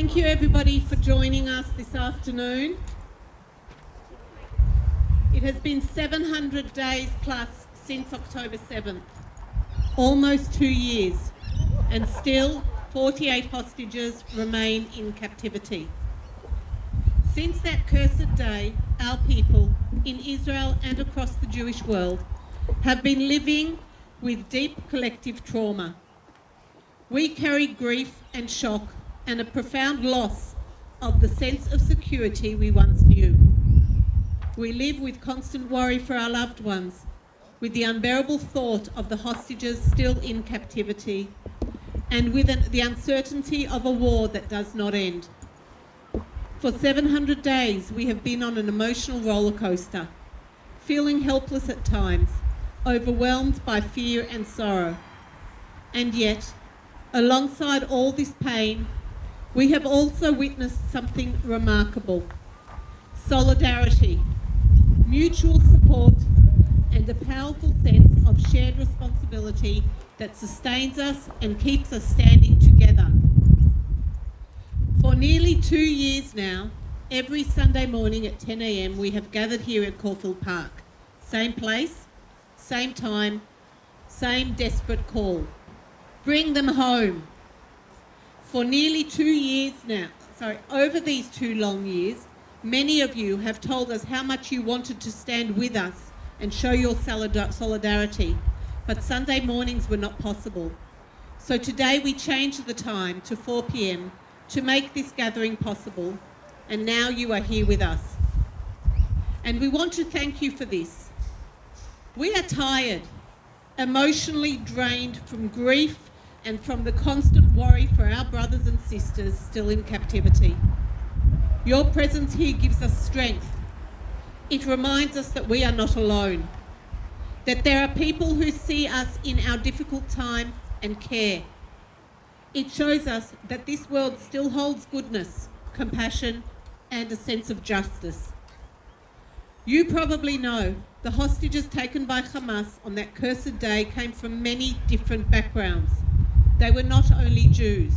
Thank you everybody for joining us this afternoon. It has been 700 days plus since October 7th, almost 2 years, and still 48 hostages remain in captivity. Since that cursed day, our people in Israel and across the Jewish world have been living with deep collective trauma. We carry grief and shock and a profound loss of the sense of security we once knew. We live with constant worry for our loved ones, with the unbearable thought of the hostages still in captivity, and with the uncertainty of a war that does not end. For 700 days, we have been on an emotional roller coaster, feeling helpless at times, overwhelmed by fear and sorrow. And yet, alongside all this pain, we have also witnessed something remarkable: solidarity, mutual support, and a powerful sense of shared responsibility that sustains us and keeps us standing together. For nearly 2 years now, every Sunday morning at 10 a.m. we have gathered here at Caulfield Park. Same place, same time, same desperate call. Bring them home. For nearly 2 years now, over these 2 long years, many of you have told us how much you wanted to stand with us and show your solidarity, but Sunday mornings were not possible. So today we changed the time to 4 p.m. to make this gathering possible, and now you are here with us. And we want to thank you for this. We are tired, emotionally drained from grief and from the constant worry for our brothers and sisters still in captivity. Your presence here gives us strength. It reminds us that we are not alone, that there are people who see us in our difficult time and care. It shows us that this world still holds goodness, compassion, and a sense of justice. You probably know the hostages taken by Hamas on that cursed day came from many different backgrounds. They were not only Jews.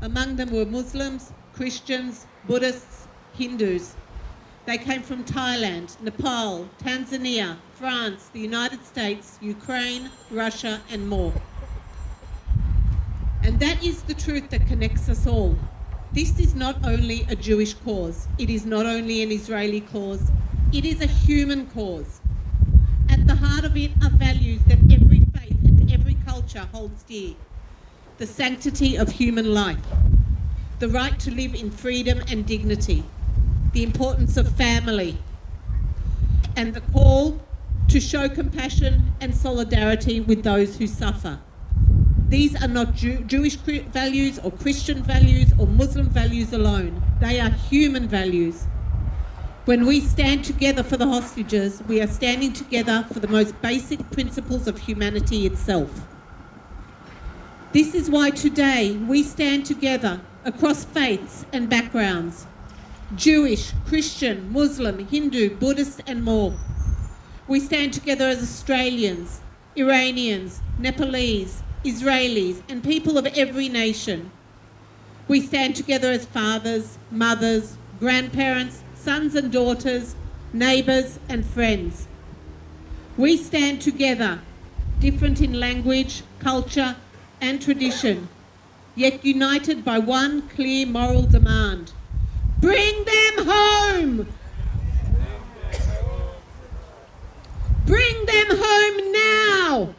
Among them were Muslims, Christians, Buddhists, Hindus. They came from Thailand, Nepal, Tanzania, France, the United States, Ukraine, Russia, and more. And that is the truth that connects us all. This is not only a Jewish cause. It is not only an Israeli cause. It is a human cause. At the heart of it are values that every faith and every culture holds dear. The sanctity of human life, the right to live in freedom and dignity, the importance of family, and the call to show compassion and solidarity with those who suffer. These are not Jewish values or Christian values or Muslim values alone. They are human values. When we stand together for the hostages, we are standing together for the most basic principles of humanity itself. This is why today we stand together across faiths and backgrounds: Jewish, Christian, Muslim, Hindu, Buddhist, and more. We stand together as Australians, Iranians, Nepalese, Israelis, and people of every nation. We stand together as fathers, mothers, grandparents, sons and daughters, neighbours and friends. We stand together, different in language, culture, and tradition, yet united by one clear moral demand: bring them home! Bring them home now!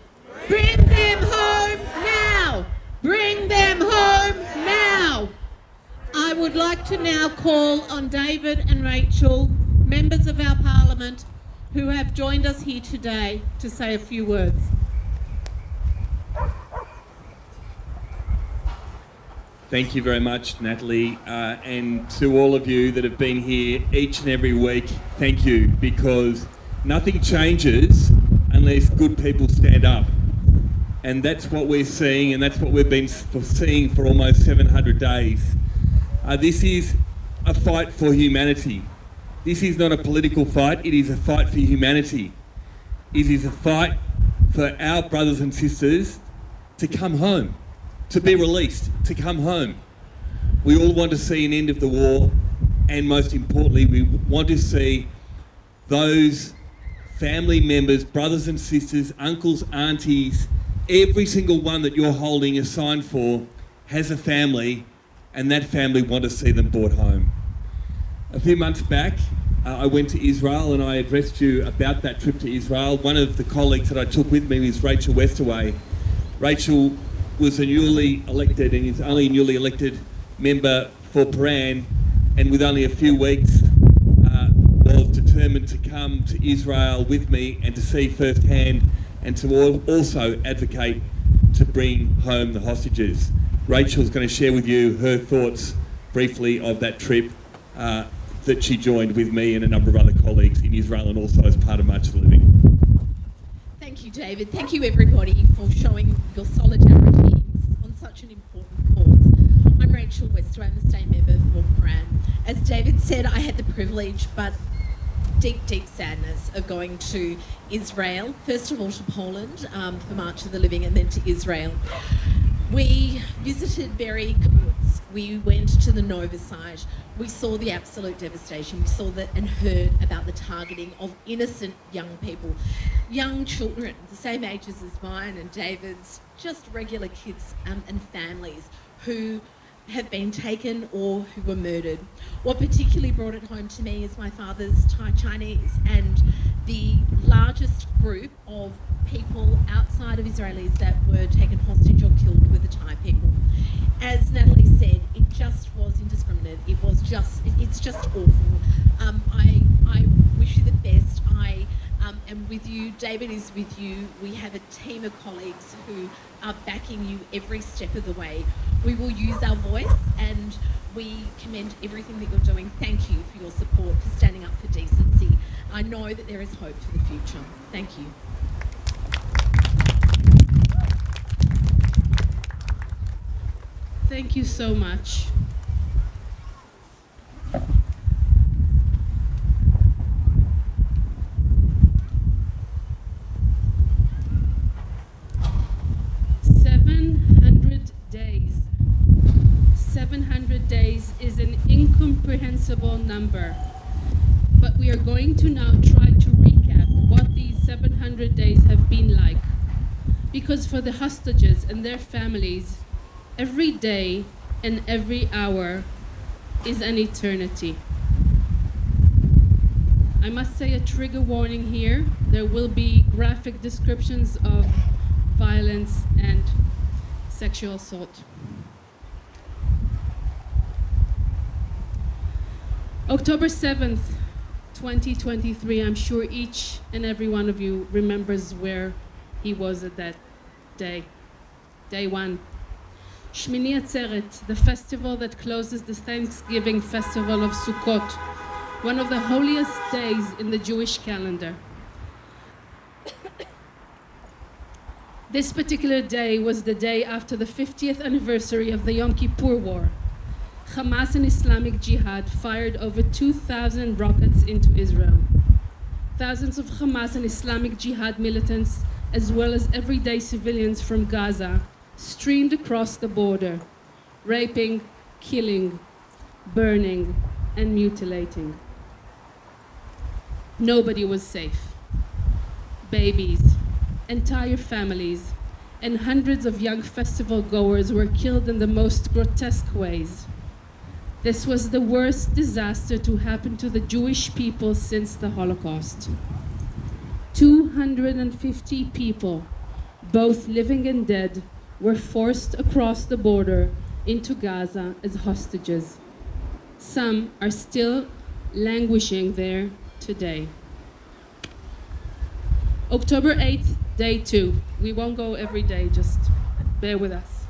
Bring them home now! Bring them home now! I would like to now call on David and Rachel, members of our Parliament, who have joined us here today, to say a few words. Thank you very much, Natalie, and to all of you that have been here each and every week, thank you, because nothing changes unless good people stand up. And that's what we're seeing, and that's what we've been seeing for almost 700 days. This is a fight for humanity. This is not a political fight, it is a fight for humanity. It is a fight for our brothers and sisters to come home, to be released, to come home. We all want to see an end of the war, and most importantly, we want to see those family members, brothers and sisters, uncles, aunties, every single one that you're holding a sign for has a family, and that family want to see them brought home. A few months back, I went to Israel and I addressed you about that trip to Israel. One of the colleagues that I took with me was Rachel Westaway. Rachel was a newly elected and is only a newly elected member for Paran, and with only a few weeks was determined to come to Israel with me and to see firsthand and to also advocate to bring home the hostages. Rachel's going to share with you her thoughts briefly of that trip that she joined with me and a number of other colleagues in Israel and also as part of March of the Living. Thank you, David. Thank you, everybody, for showing your solidarity on such an important cause. I'm Rachel Wester. I'm the state member for Paran. As David said, I had the privilege, but deep, deep sadness of going to Israel, first of all to Poland for March of the Living, and then to Israel. We visited Berry Kibbutz. We went to the Nova site. We saw the absolute devastation. We saw that and heard about the targeting of innocent young people, young children, the same ages as mine and David's, just regular kids and families who have been taken or who were murdered. What particularly brought it home to me is my father's Thai Chinese, and the largest group of people outside of Israelis that were taken hostage or killed were the Thai people. As Natalie said, it just was indiscriminate. It's just awful. I wish you the best. I am with you. David is with you. We have a team of colleagues who are backing you every step of the way. We will use our voice, and we commend everything that you're doing. Thank you for your support, for standing up for decency. I know that there is hope for the future. Thank you. Thank you so much. Days. 700 days is an incomprehensible number, but we are going to now try to recap what these 700 days have been like, because for the hostages and their families, every day and every hour is an eternity. I must say a trigger warning here. There will be graphic descriptions of violence and sexual assault. October 7th, 2023, I'm sure each and every one of you remembers where he was at that day. Day one. Shmini Atzeret, the festival that closes the Thanksgiving festival of Sukkot, one of the holiest days in the Jewish calendar. This particular day was the day after the 50th anniversary of the Yom Kippur War. Hamas and Islamic Jihad fired over 2,000 rockets into Israel. Thousands of Hamas and Islamic Jihad militants, as well as everyday civilians from Gaza, streamed across the border, raping, killing, burning, and mutilating. Nobody was safe. Babies, entire families, and hundreds of young festival goers were killed in the most grotesque ways. This was the worst disaster to happen to the Jewish people since the Holocaust. 250 people, both living and dead, were forced across the border into Gaza as hostages. Some are still languishing there today. October 8th, day 2. We won't go every day, just bear with us.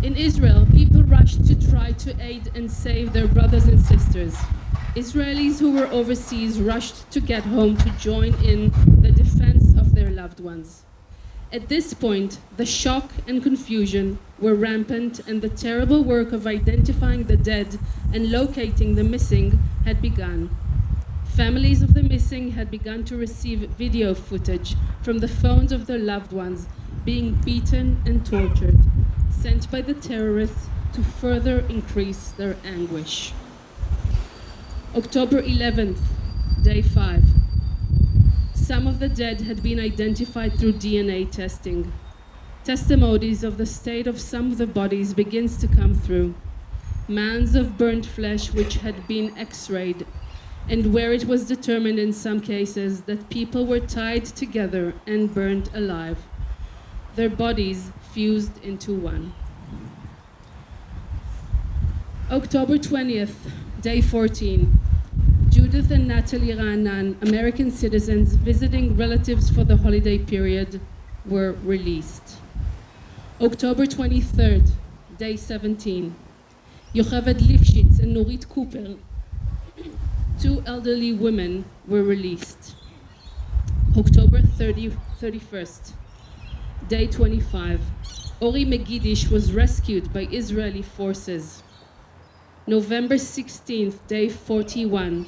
In Israel, people rushed to try to aid and save their brothers and sisters. Israelis who were overseas rushed to get home to join in the defense of their loved ones. At this point, the shock and confusion were rampant, and the terrible work of identifying the dead and locating the missing had begun. Families of the missing had begun to receive video footage from the phones of their loved ones being beaten and tortured. sent by the terrorists to further increase their anguish. October 11th, day 5. Some of the dead had been identified through DNA testing. Testimonies of the state of some of the bodies begins to come through. Mounds of burnt flesh which had been x-rayed, and where it was determined in some cases that people were tied together and burned alive. Their bodies fused into one. October 20th, day 14. Judith and Natalie Ra'anan, American citizens visiting relatives for the holiday period, were released. October 23rd, day 17. Yocheved Lifshitz and Nurit Cooper, two elderly women, were released. October 31st, day 25. Ori Megidish was rescued by Israeli forces. November 16th, day 41.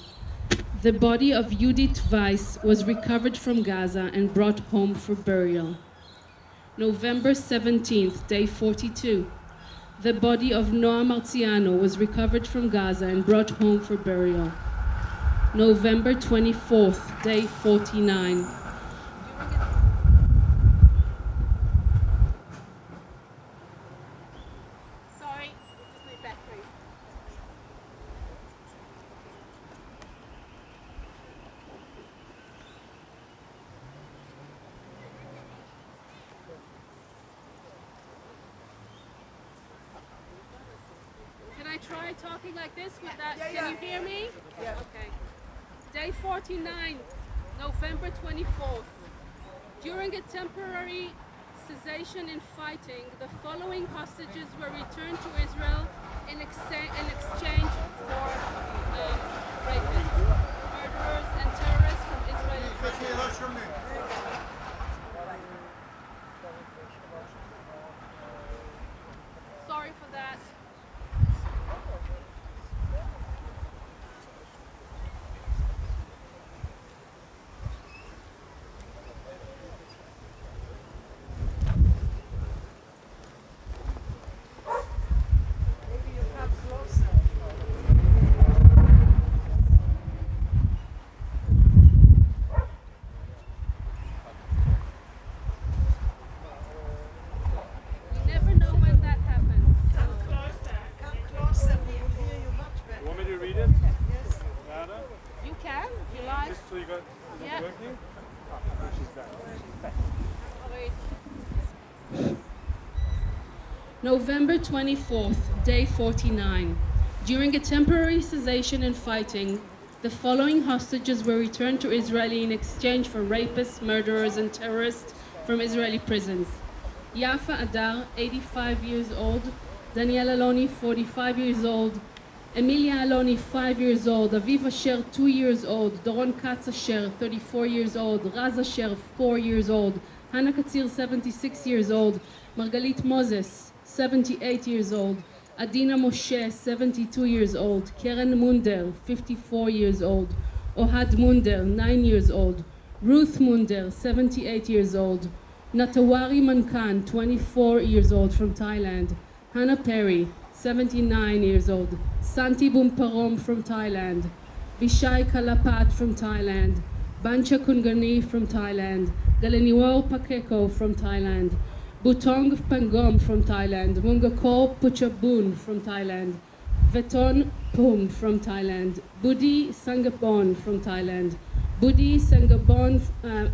The body of Judith Weiss was recovered from Gaza and brought home for burial. November 17th, day 42. The body of Noah Marziano was recovered from Gaza and brought home for burial. November 24th, day 49. Sorry, just move back, please. Can I try talking like this with that? Can you hear me? Yeah. Okay. Day 49, November 24th. During a temporary cessation in fighting, the following hostages were returned to Israel in exchange for rapists, murderers, and terrorists from Israeli prisons. Sorry for that. November 24th, day 49. During a temporary cessation in fighting, the following hostages were returned to Israel in exchange for rapists, murderers, and terrorists from Israeli prisons. Yafa Adar, 85 years old, Daniel Aloni, 45 years old, Emilia Aloni, 5 years old, Aviv Asher, 2 years old, Doron Katz Asher, 34 years old, Raz Asher, 4 years old, Hannah Katzir, 76 years old, Margalit Moses, 78 years old, Adina Moshe, 72 years old, Keren Munder, 54 years old, Ohad Munder, 9 years old, Ruth Munder, 78 years old, Natawari Mankan, 24 years old from Thailand, Hannah Perry, 79 years old, Santi Bumparom from Thailand, Vishai Kalapat from Thailand, Bancha Kungani from Thailand, Galeniwar Pakeko from Thailand, Butong Pangom from Thailand, Mungakor Puchabun from Thailand, Veton Pum from Thailand, Budi Sangapon from Thailand, Budi Sangapon,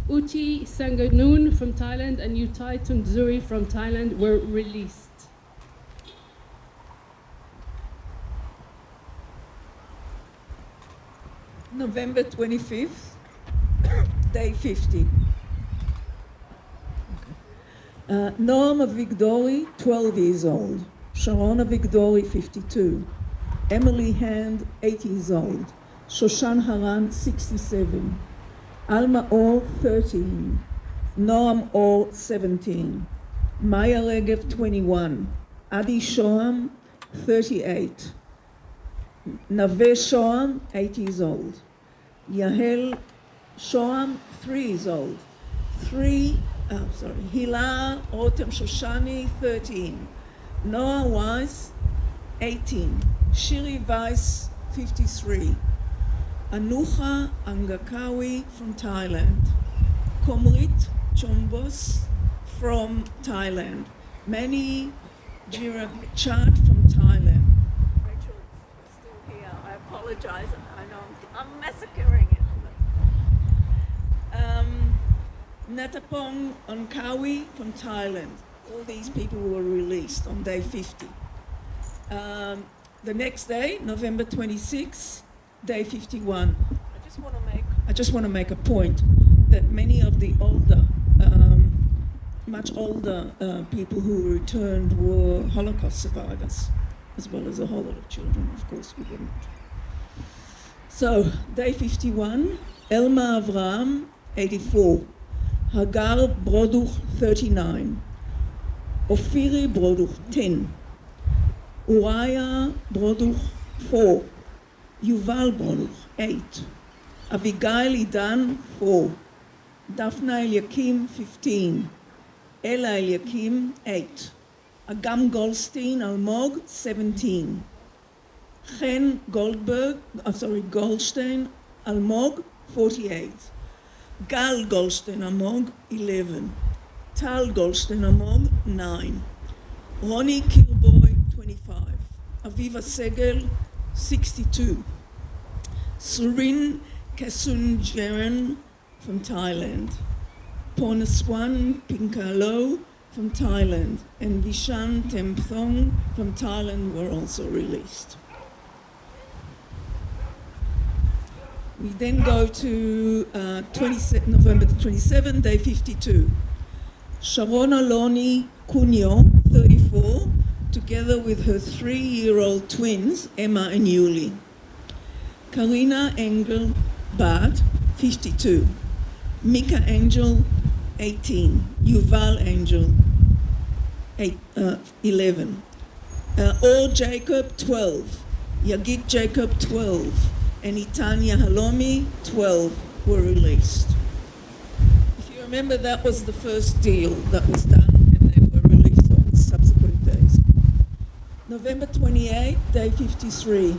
Uti Sanganun from Thailand, and Utai Tunzuri from Thailand were released. November 25th, day 50. Noam Avigdori, 12 years old. Sharon Avigdori, 52. Emily Hand, 8 years old. Shoshan Haran, 67. Alma Or, 13. Noam Or, 17. Maya Regev, 21. Adi Shoham, 38. Nave Shoham, 8 years old. Yahel Shoham, 3 years old. Hila Rotem Shoshani, 13. Noah Weiss, 18. Shiri Weiss, 53. Anucha Angakawi from Thailand. Komrit Chombos from Thailand. Manny Jirachad from Thailand. Rachel is still here. I apologize. I know I'm massacring it. Natapong Onkawi from Thailand. All these people were released on day 50. The next day, November 26, day 51. I just want to make a point that many of the older, much older people who returned were Holocaust survivors, as well as a whole lot of children, of course, we didn't. So, day 51, Elma Avraham, 84. Hagar Broduch, 39. Ofiri Broduch, 10. Uriah Broduch, 4. Yuval Broduch, 8. Abigail Idan, 4. Daphna Eliakim, 15. Ella Eliakim, 8. Agam Goldstein Almog, 17. Chen Goldstein Almog, 48. Gal Goldstein Almog, 11. Tal Goldstein Almog, 9. Ronnie Kilboy, 25. Aviva Segel, 62. Surin Kasunjaran from Thailand. Pornaswan Pinkalo from Thailand. And Vishan Temthong from Thailand were also released. We then go to November 27, day 52. Sharon Aloni Cunyo, 34, together with her 3-year-old twins, Emma and Yuli. Karina Engel Bart, 52. Mika Angel, 18. Yuval Angel, 11. Or Jacob, 12. Yagit Jacob, 12. And Itanya Halomi, 12, were released. If you remember, that was the first deal that was done, and they were released on subsequent days. November 28, day 53.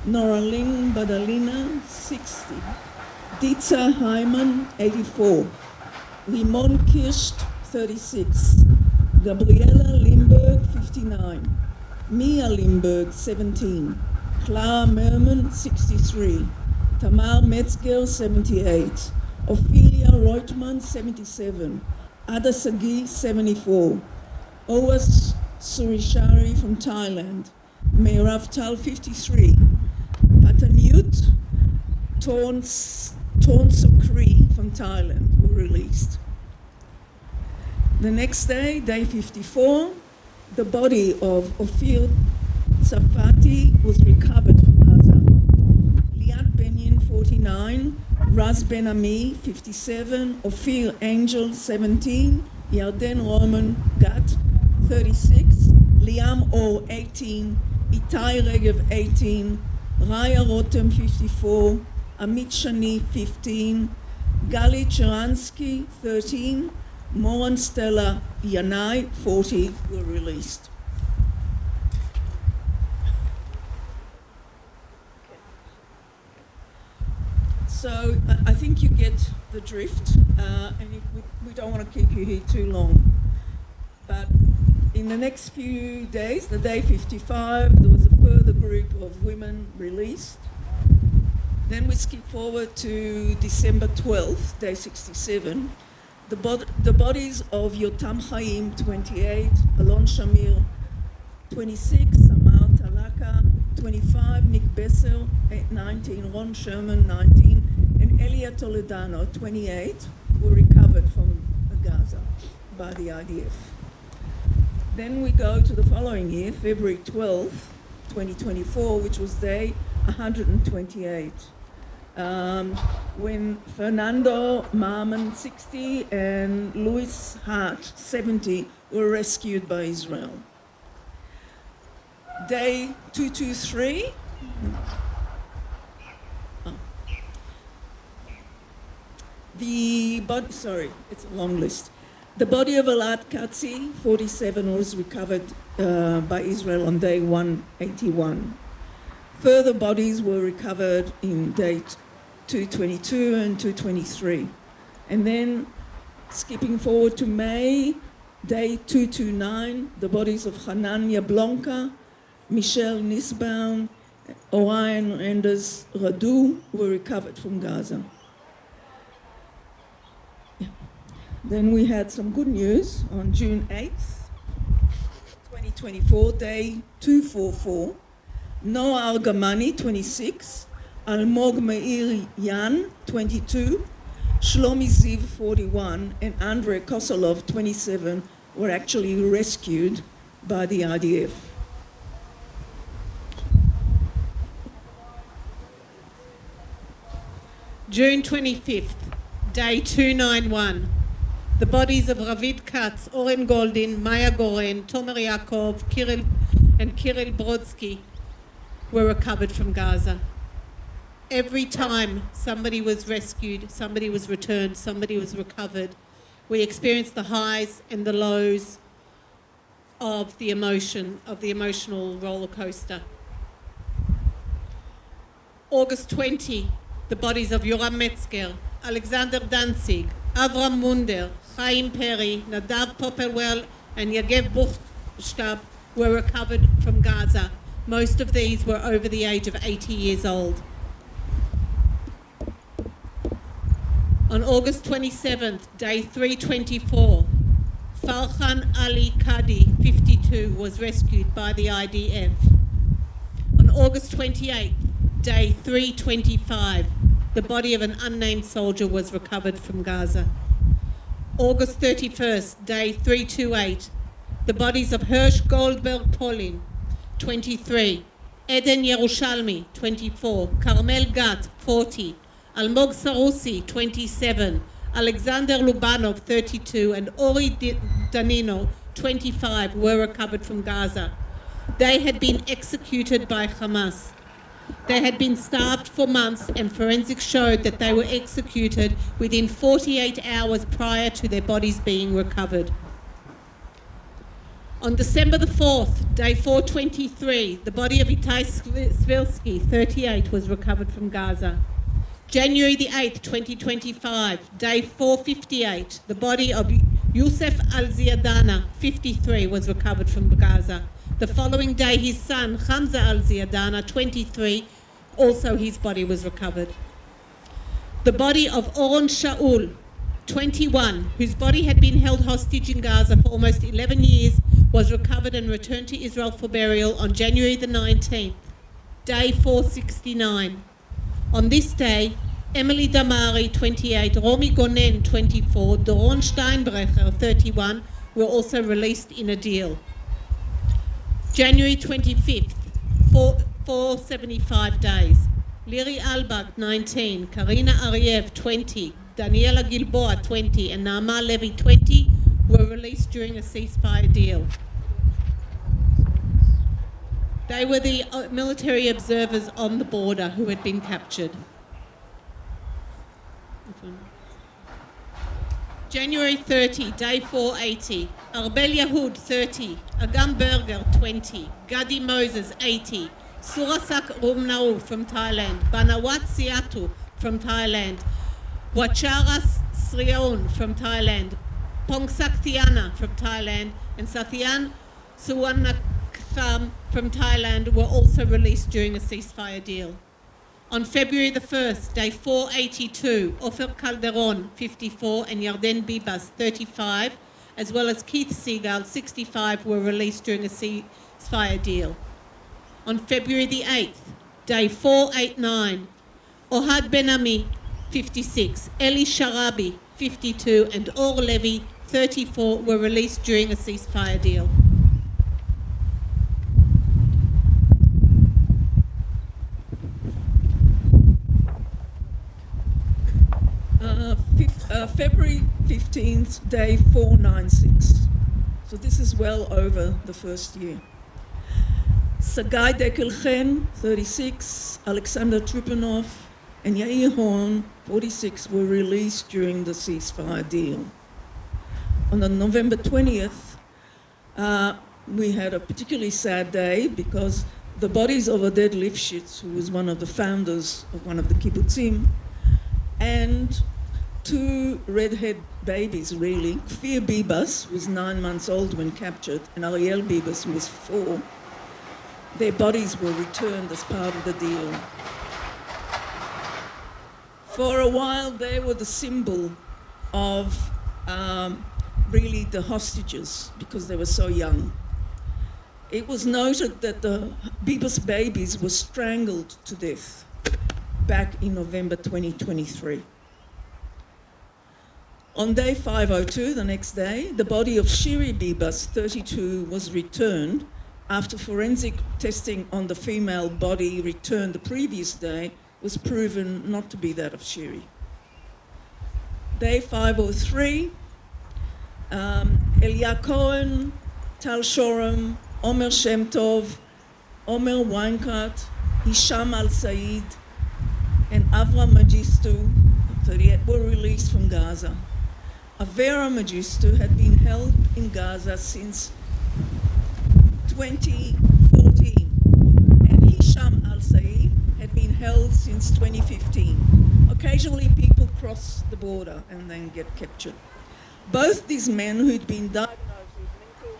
Noraling Badalina, 60. Ditza Hyman, 84. Limon Kirst, 36. Gabriela Limburg, 59. Mia Limburg, 17. Clara Merman, 63. Tamar Metzger, 78. Ophelia Reutmann, 77. Ada Sagi, 74. Owas Surishari from Thailand. Meirav Tal, 53. Patanut Sukri from Thailand were released. The next day, day 54, the body of Ophir Safati was recovered from Gaza. Liat Benyon, 49, Raz Ben Ami, 57, Ophir Angel, 17, Yarden Roman Gat, 36, Liam Or, 18, Itai Regev, 18, Raya Rotem, 54, Amit Shani, 15, Gali Cheransky, 13, Moran Stella Yanai, 40, were released. So I think you get the drift, and we don't want to keep you here too long. But in the next few days, the day 55, there was a further group of women released. Then we skip forward to December 12th, day 67. The bodies of Yotam Chaim, 28, Alon Shamir, 26, Samar Talaka, 25, Nick Besser, 19, Ron Sherman, 19, and Elia Toledano, 28, were recovered from Gaza by the IDF. Then we go to the following year, February 12th, 2024, which was day 128. When Fernando Marman, 60, and Louis Hart, 70, were rescued by Israel. Day 223. It's a long list. The body of Elad Katzi, 47, was recovered by Israel on day 181. Further bodies were recovered in day 222 and 223. And then, skipping forward to May, day 229, the bodies of Hanania Blanca, Michelle Nisbaum, Orion Enders Radu were recovered from Gaza. Yeah. Then we had some good news on June 8th, 2024, day 244. Noah Argamani, 26, Almog Meir Yan, 22, Shlomi Ziv, 41, and Andrei Kosolov, 27, were actually rescued by the IDF. June 25th, day 291. The bodies of Ravid Katz, Oren Goldin, Maya Goren, Tomer Yaakov, Kirill Brodsky were recovered from Gaza. Every time somebody was rescued, somebody was returned, somebody was recovered, we experienced the highs and the lows of the emotional roller coaster. August 20, the bodies of Yoram Metzger, Alexander Danzig, Avram Munder, Chaim Perry, Nadav Popelwell, and Yagev Buchstab were recovered from Gaza. Most of these were over the age of 80 years old. On August 27th, day 324, Farhan Ali Kadi, 52, was rescued by the IDF. On August 28th, day 325, the body of an unnamed soldier was recovered from Gaza. August 31st, day 328, the bodies of Hirsch Goldberg Polin, 23, Eden Yerushalmi, 24, Carmel Gat, 40, Almog Sarusi, 27, Alexander Lubanov, 32, and Ori Danino, 25, were recovered from Gaza. They had been executed by Hamas. They had been starved for months, and forensics showed that they were executed within 48 hours prior to their bodies being recovered. On December the 4th, day 423, the body of Itai Svilsky, 38, was recovered from Gaza. January the 8th, 2025, day 458, the body of Youssef Al-Ziadana, 53, was recovered from Gaza. The following day, his son, Hamza Al-Ziadana, 23, also his body was recovered. The body of Oron Shaul, 21, whose body had been held hostage in Gaza for almost 11 years, was recovered and returned to Israel for burial on January the 19th, day 469. On this day, Emily Damari, 28, Romy Gonen, 24, Doron Steinbrecher, 31, were also released in a deal. January 25th, 475 days. Liri Albag, 19, Karina Ariev, 20, Daniela Gilboa, 20, and Naama Levy, 20, were released during a ceasefire deal. They were the military observers on the border who had been captured. January 30, day 480, Arbel Yahud, 30, Agam Berger, 20, Gadi Moses, 80, Surasak Rumnau from Thailand, Banawat Siatu from Thailand, Wacharas Srion from Thailand, Pongsak Thiana from Thailand, and Sathian Suwanaktham from Thailand were also released during a ceasefire deal. On February the 1st, day 482, Ofer Calderon, 54, and Yarden Bibas, 35, as well as Keith Seagal, 65, were released during a ceasefire deal. On February the 8th, day 489, Ohad Ben-Ami, 56, Eli Sharabi, 52, and Or Levy, 34, were released during a ceasefire deal. February 15th, day 496. So this is well over the first year. Sagai Dekelchen, 36, Alexander Trupanov, and Yair Horn, 46, were released during the ceasefire deal. on the November 20th, we had a particularly sad day because the bodies of Oded Lifshitz, who was one of the founders of one of the kibbutzim, and two redhead babies, really. Kfir Bibas was 9 months old when captured, and Ariel Bibas was 4. Their bodies were returned as part of the deal. For a while, they were the symbol of really the hostages because they were so young. It was noted that the Bibas babies were strangled to death back in November 2023. On day 502, the next day, the body of Shiri Bibas, 32, was returned after forensic testing on the female body returned the previous day was proven not to be that of Shiri. Day 503, Elia Cohen, Tal Shoram, Omer Shem Tov, Omer Weinkat, Hisham Al-Said, and Avram Magistu, 38, were released from Gaza. Avera Magistu had been held in Gaza since 2014, and Hisham Al-Said had been held since 2015. Occasionally people cross the border and then get captured. Both these men who'd been diagnosed with mental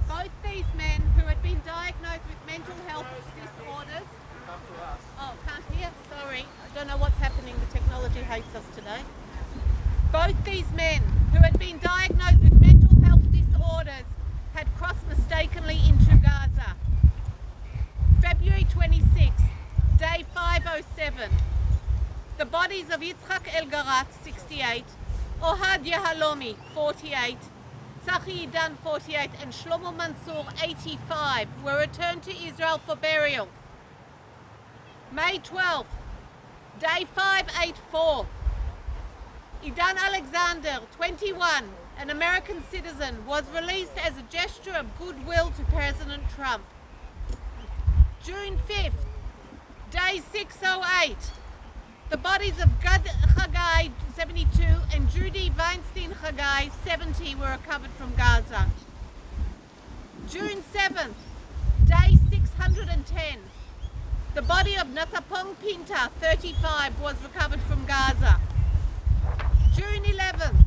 Both these men who had been diagnosed with mental health disorders. Oh, can't hear? Sorry. I don't know what's happening. The technology hates us today. Both these men who had been diagnosed with mental health disorders had crossed mistakenly into Gaza. February 26th, day 507. The bodies of Yitzhak Elgarat, 68, Ohad Yahalomi, 48, Tzachi Idan, 48, and Shlomo Mansour, 85, were returned to Israel for burial. May 12th, day 584. Idan Alexander, 21, an American citizen, was released as a gesture of goodwill to President Trump. June 5th, day 608. The bodies of Gad Chagai, 72, and Judy Weinstein Chagai, 70, were recovered from Gaza. June 7th, day 610. The body of Natapong Pinta, 35, was recovered from Gaza. June 11th,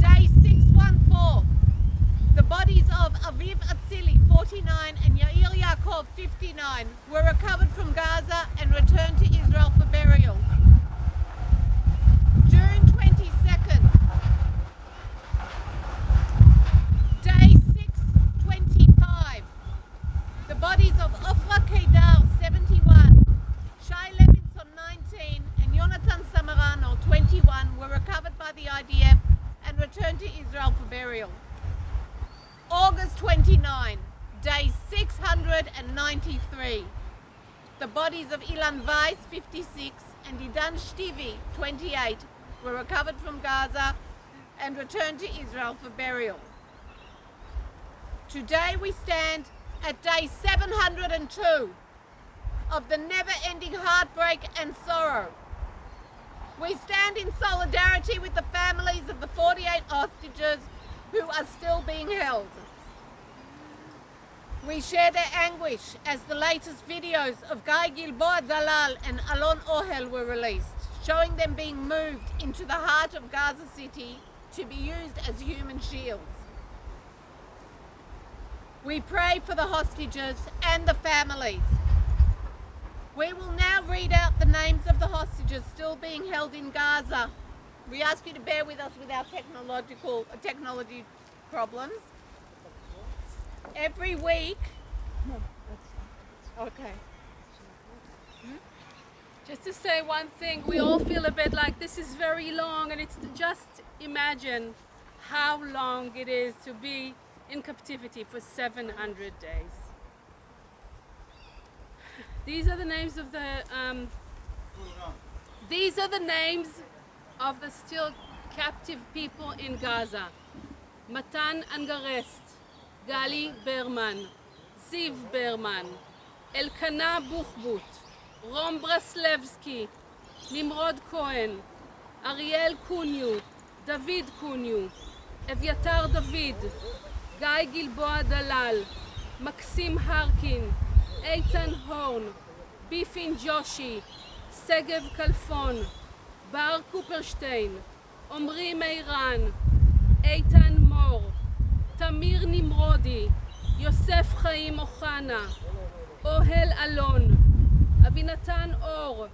day 614. The bodies of Aviv Atzili, 49, and Yair Yaakov, 59, were recovered from Gaza and returned to Israel for burial. June 22nd, day 625. The bodies of Ofra Kedar, 71, Shai Levinson, 19, and Yonatan Samarano, 21, were recovered by the IDF and returned to Israel for burial. August 29, day 693. The bodies of Ilan Weiss, 56, and Idan Shtivi, 28, were recovered from Gaza and returned to Israel for burial. Today we stand at day 702 of the never-ending heartbreak and sorrow. We stand in solidarity with the families of the 48 hostages who are still being held. We share their anguish as the latest videos of Guy Gilboa Dalal and Alon Ohel were released, showing them being moved into the heart of Gaza City to be used as human shields. We pray for the hostages and the families. We will now read out the names of the hostages still being held in Gaza. We ask you to bear with us with our technology problems. Every week. Okay. Just to say one thing, we all feel a bit like this is very long, and it's to just imagine how long it is to be in captivity for 700 days. These are the names of the still captive people in Gaza. מתן אנגרסט, גלי ברמן, זיו ברמן, אלקנה בוחבוט, רום ברסלבסקי, נמרוד כהן, אריאל קוניו, דוד קוניו, אביתר דוד, גיא גלבוע דלל, מקסים הרקין, איתן הורן, ביפין ג'ושי, סגב כלפון, בר קופרשטיין, עמרי מירן, איתן מור, תמיר נמרודי, יוסף חיים אוחנה, אוהל אלון, אבינתן אור,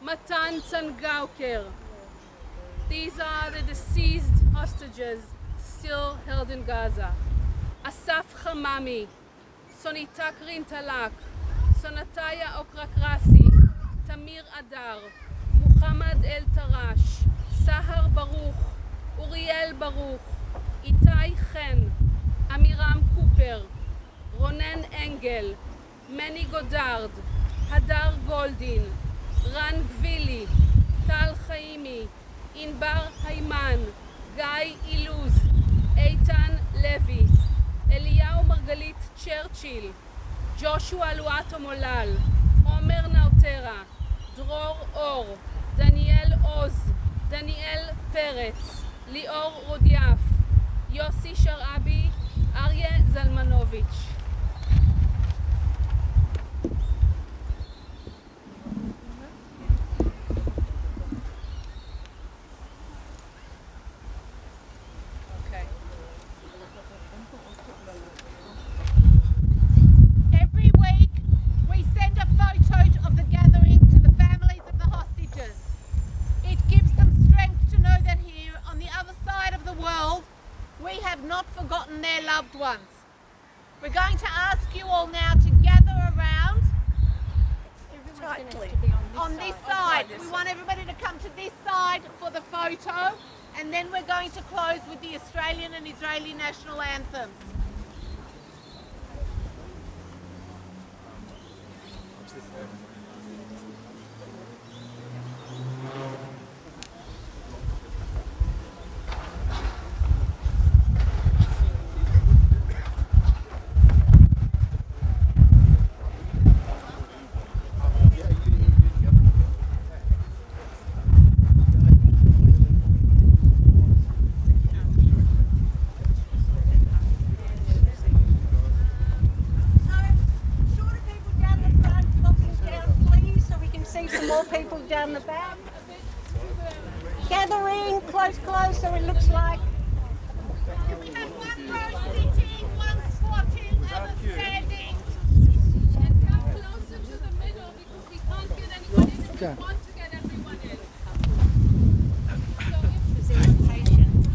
מתן צנגאוקר. These are the deceased hostages still held in Gaza. Asaf Hamami, Sonita Krintalak, Sonataya Okrakrasi, Tamir Adar, Muhammad El Tarash, Sahar Baruch, Uriel Baruch, Itai Chen, Amiram Cooper, Ronen Engel, Manny Godard, Hadar Goldin, Ran Gvili, Tal Chaimi, Inbar Hayman, Guy Iluz, Eitan Levi, Eliyahu Margalit Churchill, Joshua Luato Molal, Omer Nautera, Dror Or, Daniel Oz, Daniel Peretz, Lior Rodiaf, Yossi Sharabi, Arye Zalmanovich. Every week, we send a photo of the gathering to the families of the hostages. It gives them strength to know that here, on the other side of the world, we have not forgotten their loved ones. We're going to ask you all now to gather around Tightly. on this side. We want everybody to come to this side for the photo, and then we're going to close with the Australian and Israeli national anthems. People down the back. Gathering close, so it looks like. Can we have one row sitting, one squatting, other standing? And come closer to the middle because we can't get anyone in and we want to get everyone in.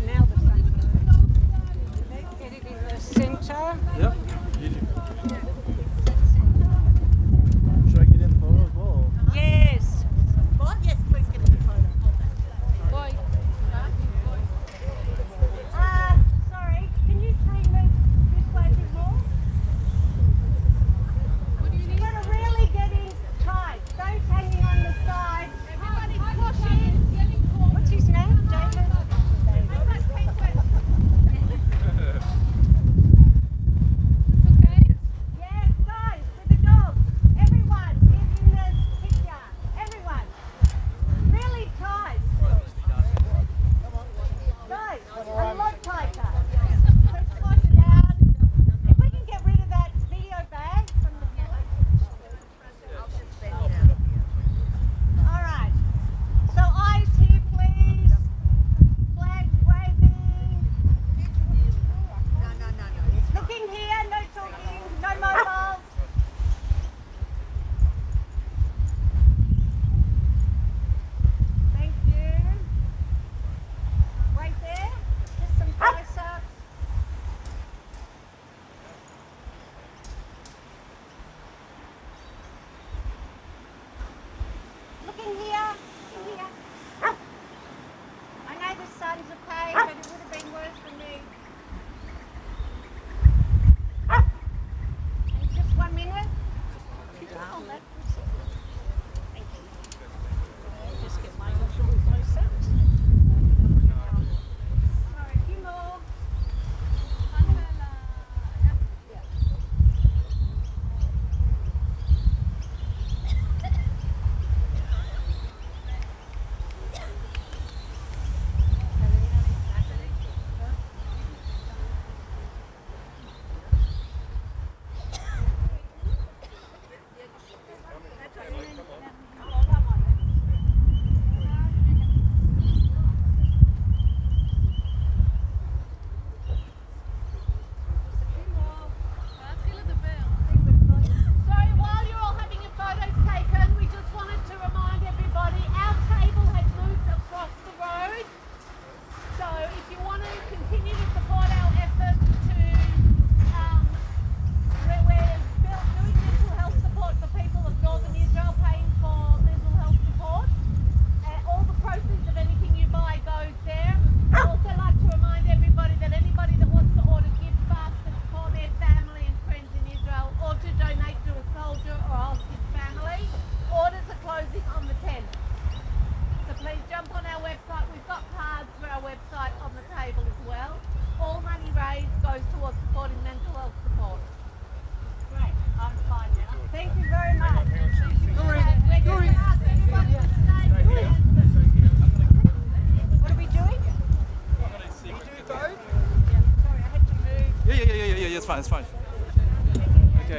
Now the front. Get it in the centre. Yep. Should I get in the photo as well? Yes. What? Yes, please get in the photo. Boy. Sorry, can you please move this way a bit more? What do you need? You've got to really get in tight. Those hanging on the side,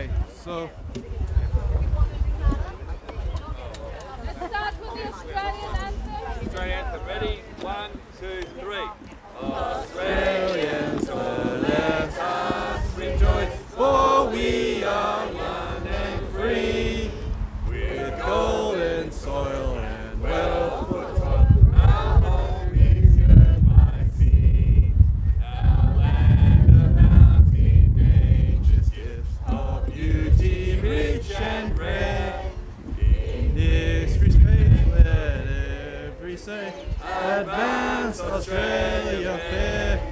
Okay, so Let's start with the Australian anthem. Australian anthem. Ready? 1, 2, 3. Australians, let us rejoice, for we are one and free, with golden soil and wealth for trust. Our home is served by sea, our land abounding nature's gifts of beauty rich and rare. In history's page let every say, advance Australia fair.